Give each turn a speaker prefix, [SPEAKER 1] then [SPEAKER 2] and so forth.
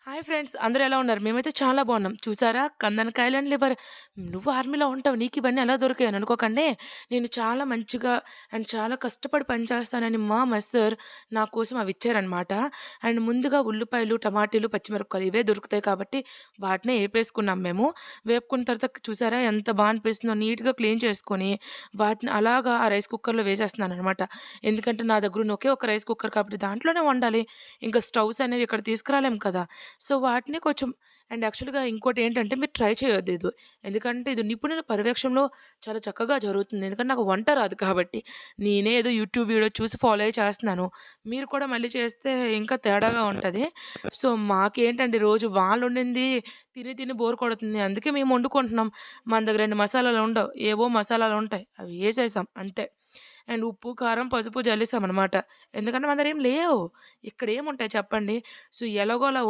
[SPEAKER 1] Hi friends, అందరూ ఎలా ఉన్నారు? మేమైతే చాలా బాగున్నాం. చూసారా, కందనకాయలు అండ్ లివర్. నువ్వు ఆర్మీలో ఉంటావు, నీకు ఇవన్నీ ఎలా దొరికాయని అనుకోకండి. నేను చాలా మంచిగా అండ్ చాలా కష్టపడి పని చేస్తానని మా మెస్సర్ నా కోసం అవి ఇచ్చారనమాట. అండ్ ముందుగా ఉల్లిపాయలు, టమాటీలు, పచ్చిమిరపకాయలు ఇవే దొరుకుతాయి కాబట్టి వాటినే ఏపేసుకున్నాం మేము. వేపుకున్న తర్వాత చూసారా ఎంత బాగా అనిపిస్తుందో, నీట్గా క్లీన్ చేసుకొని వాటిని అలాగా ఆ రైస్ కుక్కర్లో వేసేస్తున్నాను అనమాట. ఎందుకంటే నా దగ్గర ఉన్న ఒకే ఒక రైస్ కుక్కర్ కాబట్టి దాంట్లోనే వండాలి. ఇంకా స్టవ్స్ అనేవి ఇక్కడ తీసుకురాలేం కదా. సో, వాటిని కొంచెం అండ్ యాక్చువల్‌గా ఇంకోటేంటంటే మీరు ట్రై చేయొద్దు ఇది. ఎందుకంటే ఇది నిపుణుల పర్యవేక్షణలో చాలా చక్కగా జరుగుతుంది. ఎందుకంటే నాకు వంట రాదు కాబట్టి. నేనే ఏదో యూట్యూబ్ వీడియో చూసి ఫాలో అయ్యి చేస్తున్నాను. మీరు కూడా మళ్ళీ చేస్తే ఇంకా తేడాగా ఉంటది. సో, మాకేంటంటే రోజు వాళ్ళొండింది తిని తిని బోర్ కొడుతుంది. అందుకే మేము వండుకుంటున్నాం. మన దగ్గర ఎన్ని మసాలాలుండవు. ఏవో మసాలాలుంటాయి. అవి ఏసేసాం అంతే. అండ్ ఉప్పు, కారం, పసుపు జల్లేసామనమాట. ఎందుకంటే మన దగ్గర ఏం లేవు. ఇక్కడేముంటాయి చెప్పండి. సో, ఎలాగోలా